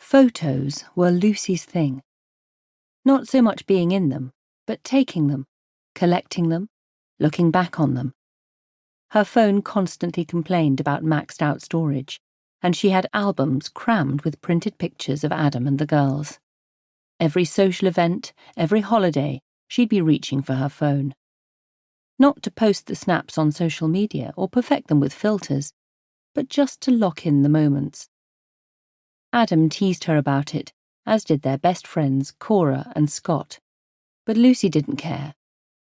Photos were Lucy's thing. Not so much being in them, but taking them, collecting them, looking back on them. Her phone constantly complained about maxed out storage, and she had albums crammed with printed pictures of Adam and the girls. Every social event, every holiday, she'd be reaching for her phone. Not to post the snaps on social media or perfect them with filters, but just to lock in the moments. Adam teased her about it, as did their best friends Cora and Scott. But Lucy didn't care.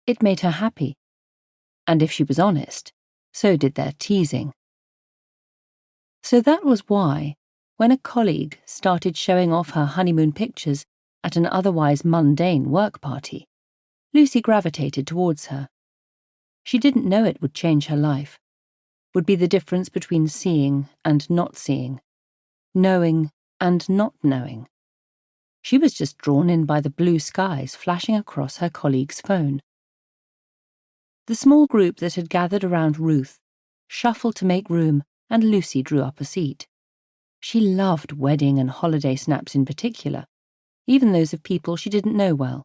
It made her happy. And if she was honest, so did their teasing. So that was why, when a colleague started showing off her honeymoon pictures at an otherwise mundane work party, Lucy gravitated towards her. She didn't know it would change her life, would be the difference between seeing and not seeing, knowing and not knowing. She was just drawn in by the blue skies flashing across her colleague's phone. The small group that had gathered around Ruth shuffled to make room, and Lucy drew up a seat. She loved wedding and holiday snaps in particular, even those of people she didn't know well.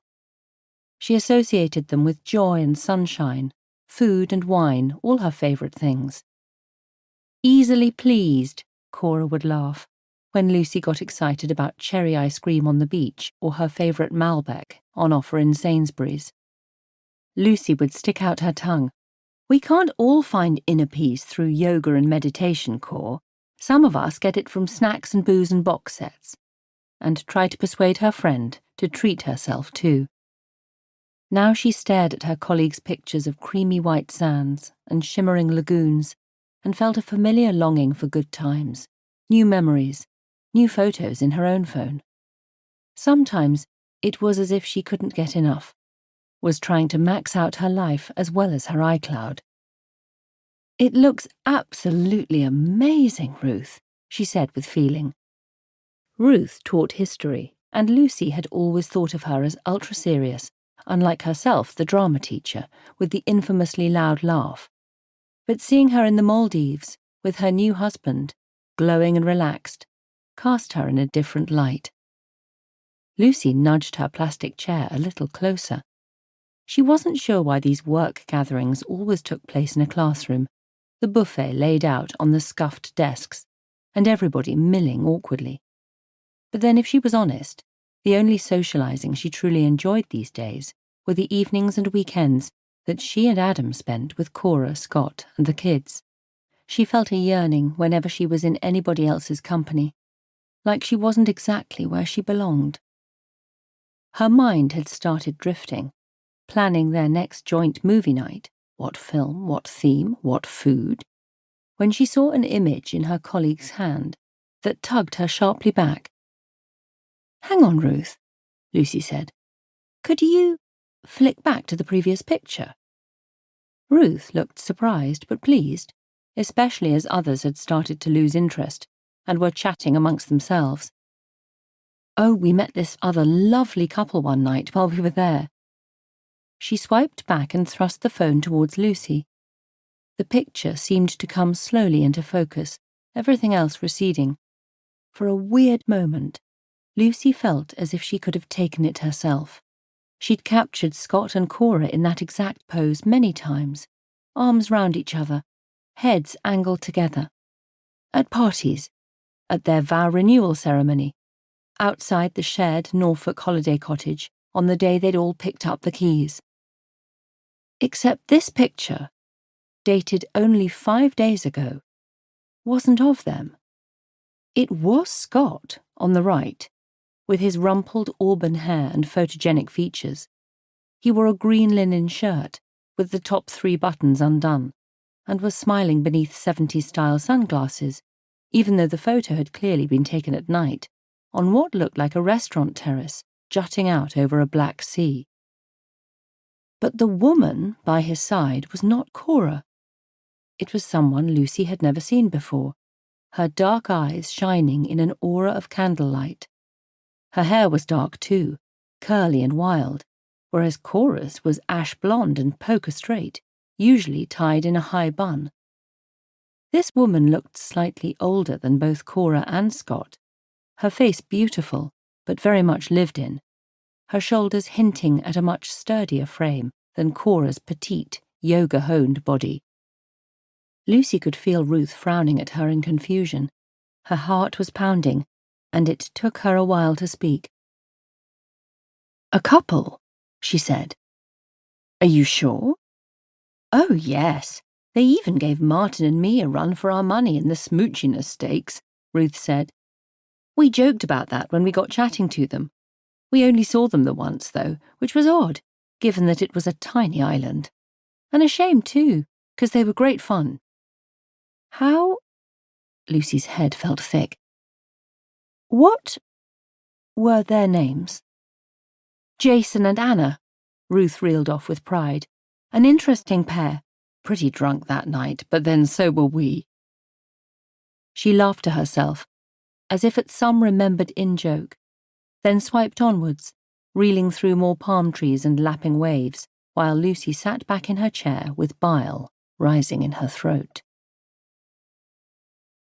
She associated them with joy and sunshine, food and wine, all her favourite things. Easily pleased, Cora would laugh, when Lucy got excited about cherry ice cream on the beach or her favourite Malbec on offer in Sainsbury's. Lucy would stick out her tongue. "We can't all find inner peace through yoga and meditation, Cor. Some of us get it from snacks and booze and box sets," and try to persuade her friend to treat herself too. Now she stared at her colleagues' pictures of creamy white sands and shimmering lagoons and felt a familiar longing for good times, new memories, new photos in her own phone. Sometimes it was as if she couldn't get enough, was trying to max out her life as well as her iCloud. "It looks absolutely amazing, Ruth," she said with feeling. Ruth taught history, and Lucy had always thought of her as ultra-serious, unlike herself, the drama teacher, with the infamously loud laugh. But seeing her in the Maldives, with her new husband, glowing and relaxed, cast her in a different light. Lucy nudged her plastic chair a little closer. She wasn't sure why these work gatherings always took place in a classroom, the buffet laid out on the scuffed desks, and everybody milling awkwardly. But then, if she was honest, the only socializing she truly enjoyed these days were the evenings and weekends that she and Adam spent with Cora, Scott, and the kids. She felt a yearning whenever she was in anybody else's company, like she wasn't exactly where she belonged. Her mind had started drifting, planning their next joint movie night, what film, what theme, what food, when she saw an image in her colleague's hand that tugged her sharply back. "Hang on, Ruth," Lucy said. "Could you flick back to the previous picture?" Ruth looked surprised but pleased, especially as others had started to lose interest and were chatting amongst themselves. "Oh, we met this other lovely couple one night while we were there." She swiped back and thrust the phone towards Lucy. The picture seemed to come slowly into focus, everything else receding. For a weird moment, Lucy felt as if she could have taken it herself. She'd captured Scott and Cora in that exact pose many times, arms round each other, heads angled together. At parties, at their vow renewal ceremony, outside the shared Norfolk holiday cottage on the day they'd all picked up the keys. Except this picture, dated only 5 days ago, wasn't of them. It was Scott on the right, with his rumpled auburn hair and photogenic features. He wore a green linen shirt, with the top 3 buttons undone, and was smiling beneath 70s-style sunglasses, even though the photo had clearly been taken at night, on what looked like a restaurant terrace jutting out over a black sea. But the woman by his side was not Cora. It was someone Lucy had never seen before, her dark eyes shining in an aura of candlelight. Her hair was dark too, curly and wild, whereas Cora's was ash blonde and poker straight, usually tied in a high bun. This woman looked slightly older than both Cora and Scott, her face beautiful, but very much lived in, her shoulders hinting at a much sturdier frame than Cora's petite, yoga-honed body. Lucy could feel Ruth frowning at her in confusion. Her heart was pounding, and it took her a while to speak. "A couple," she said. "Are you sure?" "Oh, yes. They even gave Martin and me a run for our money in the smoochiness stakes," Ruth said. "We joked about that when we got chatting to them. We only saw them the once, though, which was odd, given that it was a tiny island. And a shame, too, because they were great fun." "How?" Lucy's head felt thick. "What were their names?" "Jason and Anna," Ruth reeled off with pride. "An interesting pair. Pretty drunk that night, but then so were we." She laughed to herself, as if at some remembered in-joke, then swiped onwards, reeling through more palm trees and lapping waves, while Lucy sat back in her chair with bile rising in her throat.